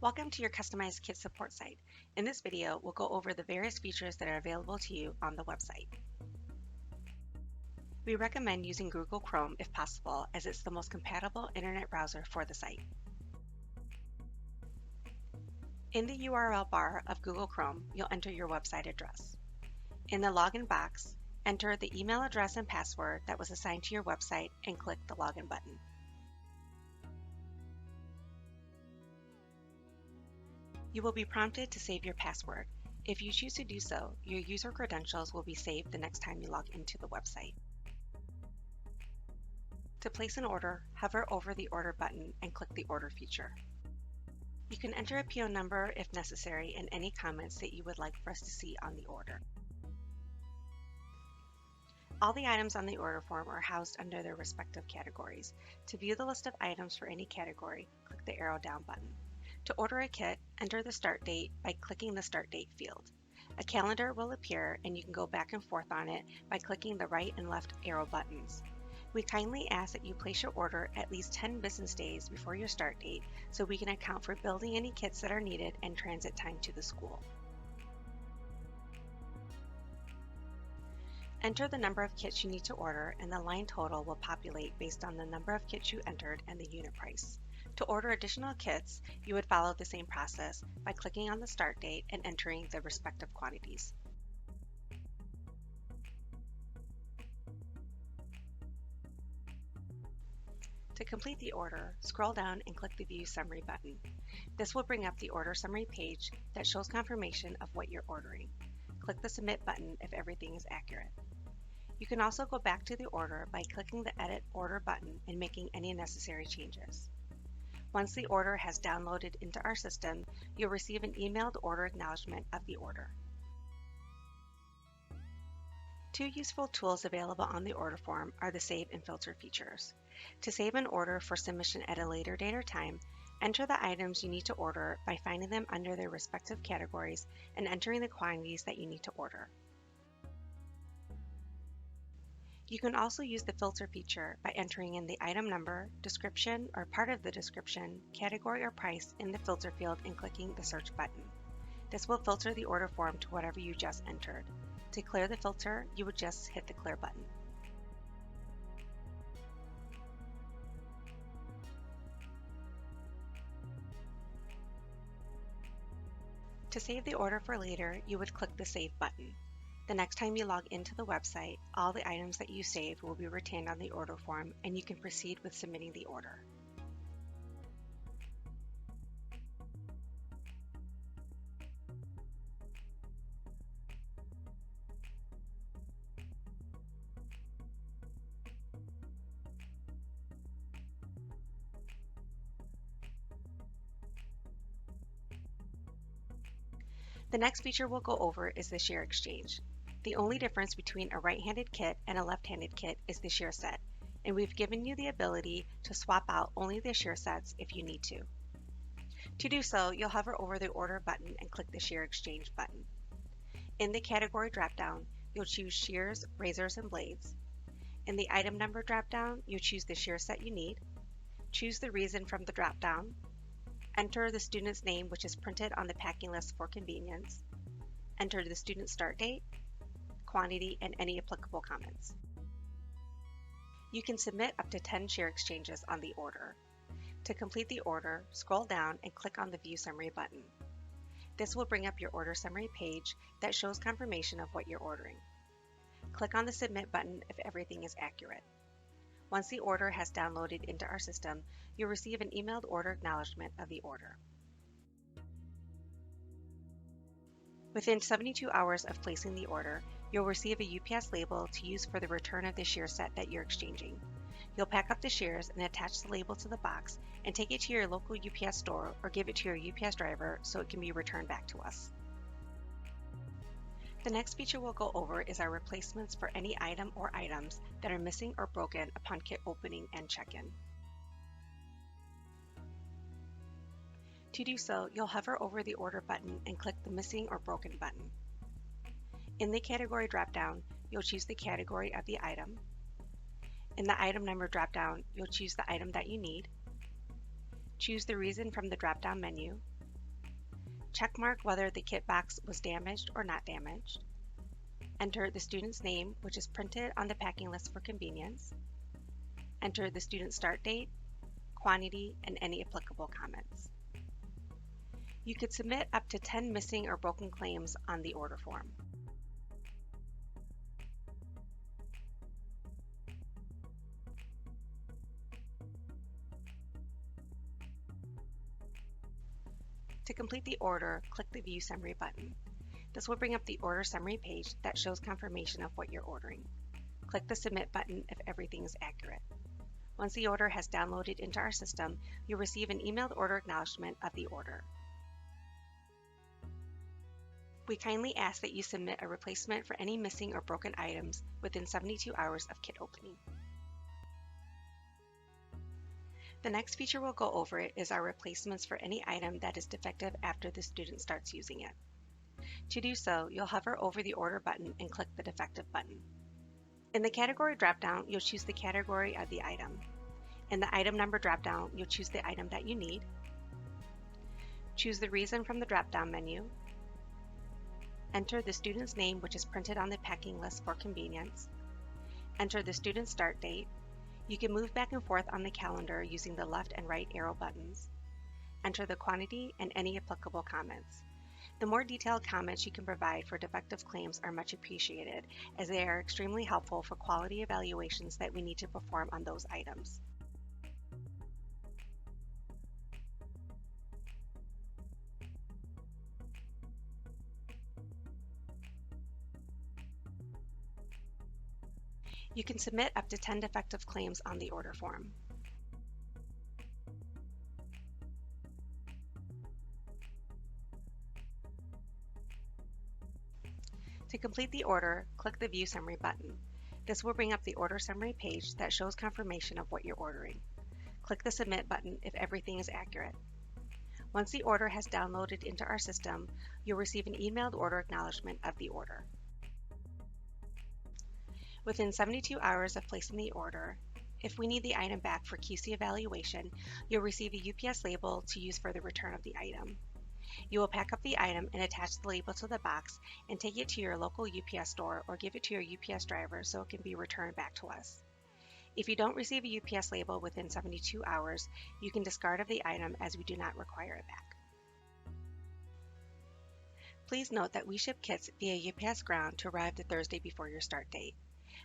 Welcome to your customized kit support site. In this video, we'll go over the various features that are available to you on the website. We recommend using Google Chrome if possible, as it's the most compatible internet browser for the site. In the URL bar of Google Chrome, you'll enter your website address. In the login box, enter the email address and password that was assigned to your website and click the login button. You will be prompted to save your password. If you choose to do so, your user credentials will be saved the next time you log into the website. To place an order, hover over the order button and click the order feature. You can enter a PO number if necessary and any comments that you would like for us to see on the order. All the items on the order form are housed under their respective categories. To view the list of items for any category, click the arrow down button. To order a kit, enter the start date by clicking the start date field. A calendar will appear and you can go back and forth on it by clicking the right and left arrow buttons. We kindly ask that you place your order at least 10 business days before your start date so we can account for building any kits that are needed and transit time to the school. Enter the number of kits you need to order and the line total will populate based on the number of kits you entered and the unit price. To order additional kits, you would follow the same process by clicking on the start date and entering the respective quantities. To complete the order, scroll down and click the View Summary button. This will bring up the order summary page that shows confirmation of what you're ordering. Click the Submit button if everything is accurate. You can also go back to the order by clicking the Edit Order button and making any necessary changes. Once the order has downloaded into our system, you'll receive an emailed order acknowledgement of the order. Two useful tools available on the order form are the Save and Filter features. To save an order for submission at a later date or time, enter the items you need to order by finding them under their respective categories and entering the quantities that you need to order. You can also use the filter feature by entering in the item number, description, or part of the description, category, or price in the filter field and clicking the search button. This will filter the order form to whatever you just entered. To clear the filter, you would just hit the clear button. To save the order for later, you would click the Save button. The next time you log into the website, all the items that you saved will be retained on the order form and you can proceed with submitting the order. The next feature we'll go over is the share exchange. The only difference between a right-handed kit and a left-handed kit is the share set, and we've given you the ability to swap out only the share sets if you need to. To do so, you'll hover over the order button and click the share exchange button. In the category dropdown, you'll choose shears, razors, and blades. In the item number dropdown, you'll choose the share set you need, choose the reason from the dropdown, enter the student's name, which is printed on the packing list for convenience, enter the student's start date, quantity, and any applicable comments. You can submit up to 10 share exchanges on the order. To complete the order, scroll down and click on the View Summary button. This will bring up your order summary page that shows confirmation of what you're ordering. Click on the Submit button if everything is accurate. Once the order has downloaded into our system, you'll receive an emailed order acknowledgement of the order. Within 72 hours of placing the order, you'll receive a UPS label to use for the return of the share set that you're exchanging. You'll pack up the shares and attach the label to the box and take it to your local UPS store or give it to your UPS driver so it can be returned back to us. The next feature we'll go over is our replacements for any item or items that are missing or broken upon kit opening and check-in. To do so, you'll hover over the Order button and click the Missing or Broken button. In the category dropdown, you'll choose the category of the item. In the item number dropdown, you'll choose the item that you need. Choose the reason from the drop-down menu. Check mark whether the kit box was damaged or not damaged. Enter the student's name, which is printed on the packing list for convenience. Enter the student's start date, quantity, and any applicable comments. You could submit up to 10 missing or broken claims on the order form. To complete the order, click the View Summary button. This will bring up the order summary page that shows confirmation of what you're ordering. Click the Submit button if everything is accurate. Once the order has downloaded into our system, you'll receive an emailed order acknowledgement of the order. We kindly ask that you submit a replacement for any missing or broken items within 72 hours of kit opening. The next feature we'll go over is our replacements for any item that is defective after the student starts using it. To do so, you'll hover over the Order button and click the Defective button. In the Category dropdown, you'll choose the category of the item. In the Item Number dropdown, you'll choose the item that you need. Choose the reason from the dropdown menu. Enter the student's name, which is printed on the packing list for convenience. Enter the student's start date. You can move back and forth on the calendar using the left and right arrow buttons. Enter the quantity and any applicable comments. The more detailed comments you can provide for defective claims are much appreciated, as they are extremely helpful for quality evaluations that we need to perform on those items. You can submit up to 10 defective claims on the order form. To complete the order, click the View Summary button. This will bring up the order summary page that shows confirmation of what you're ordering. Click the Submit button if everything is accurate. Once the order has downloaded into our system, you'll receive an emailed order acknowledgement of the order. Within 72 hours of placing the order, if we need the item back for QC evaluation, you'll receive a UPS label to use for the return of the item. You will pack up the item and attach the label to the box and take it to your local UPS store or give it to your UPS driver so it can be returned back to us. If you don't receive a UPS label within 72 hours, you can discard of the item as we do not require it back. Please note that we ship kits via UPS Ground to arrive the Thursday before your start date.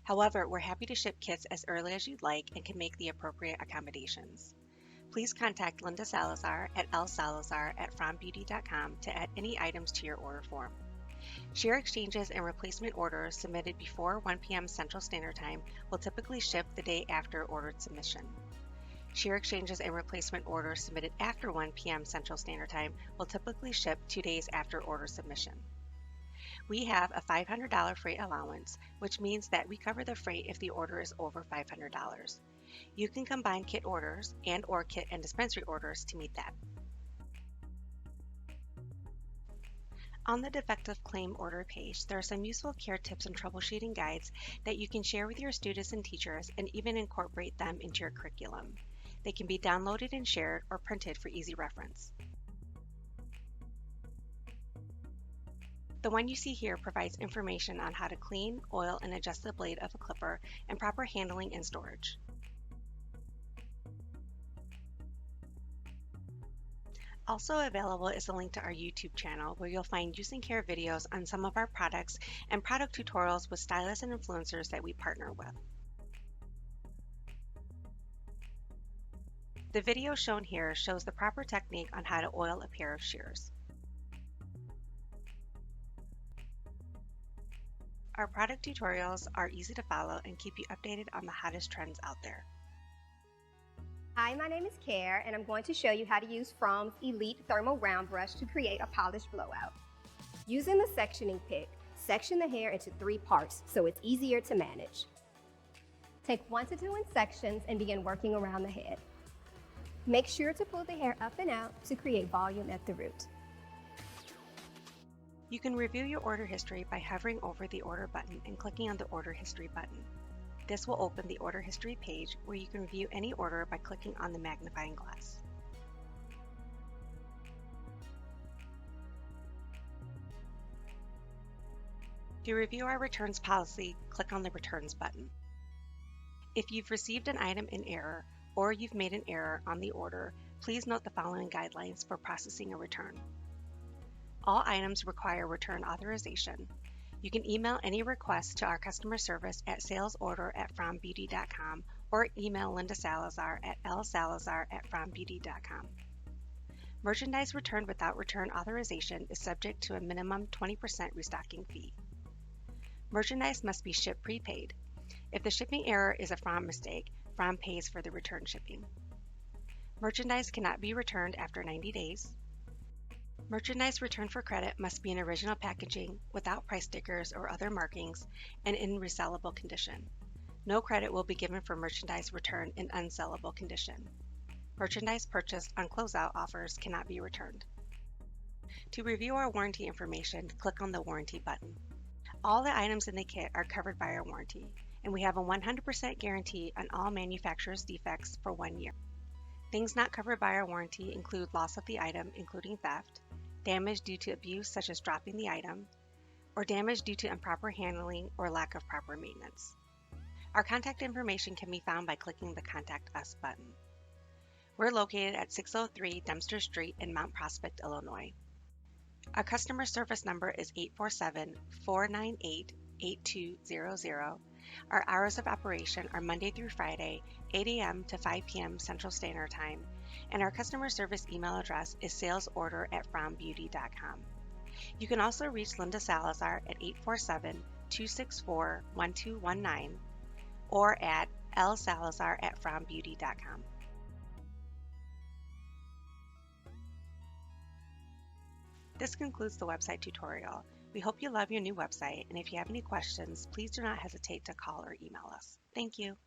However, we're happy to ship kits as early as you'd like and can make the appropriate accommodations. Please contact Linda Salazar at lsalazar@frommbeauty.com to add any items to your order form. Share exchanges and replacement orders submitted before 1 p.m. Central Standard Time will typically ship the day after ordered submission. Share exchanges and replacement orders submitted after 1 p.m. Central Standard Time will typically ship 2 days after order submission. We have a $500 freight allowance, which means that we cover the freight if the order is over $500. You can combine kit orders and/or kit and dispensary orders to meet that. On the defective claim order page, there are some useful care tips and troubleshooting guides that you can share with your students and teachers and even incorporate them into your curriculum. They can be downloaded and shared or printed for easy reference. The one you see here provides information on how to clean, oil, and adjust the blade of a clipper and proper handling and storage. Also available is a link to our YouTube channel where you'll find use and care videos on some of our products and product tutorials with stylists and influencers that we partner with. The video shown here shows the proper technique on how to oil a pair of shears. Our product tutorials are easy to follow and keep you updated on the hottest trends out there. Hi, my name is Care, and I'm going to show you how to use Fromm's Elite Thermal Round Brush to create a polished blowout. Using the sectioning pick, section the hair into 3 parts so it's easier to manage. Take 1 to 2 in sections and begin working around the head. Make sure to pull the hair up and out to create volume at the root. You can review your order history by hovering over the Order button and clicking on the Order History button. This will open the Order History page where you can view any order by clicking on the magnifying glass. To review our returns policy, click on the Returns button. If you've received an item in error or you've made an error on the order, please note the following guidelines for processing a return. All items require return authorization. You can email any requests to our customer service at salesorder@frommbeauty.com or email Linda Salazar at lsalazar@frommbeauty.com. Merchandise returned without return authorization is subject to a minimum 20% restocking fee. Merchandise must be shipped prepaid. If the shipping error is a Fromm mistake, Fromm pays for the return shipping. Merchandise cannot be returned after 90 days. Merchandise returned for credit must be in original packaging, without price stickers or other markings, and in resellable condition. No credit will be given for merchandise returned in unsellable condition. Merchandise purchased on closeout offers cannot be returned. To review our warranty information, click on the Warranty button. All the items in the kit are covered by our warranty, and we have a 100% guarantee on all manufacturer's defects for 1 year. Things not covered by our warranty include loss of the item, including theft, damage due to abuse such as dropping the item, or damage due to improper handling or lack of proper maintenance. Our contact information can be found by clicking the Contact Us button. We're located at 603 Dempster Street in Mount Prospect, Illinois. Our customer service number is 847-498-8200. Our hours of operation are Monday through Friday, 8 a.m. to 5 p.m. Central Standard Time, and our customer service email address is salesorder@frommbeauty.com. You can also reach Linda Salazar at 847-264-1219 or at lsalazar@frommbeauty.com. This concludes the website tutorial. We hope you love your new website, and if you have any questions, please do not hesitate to call or email us. Thank you.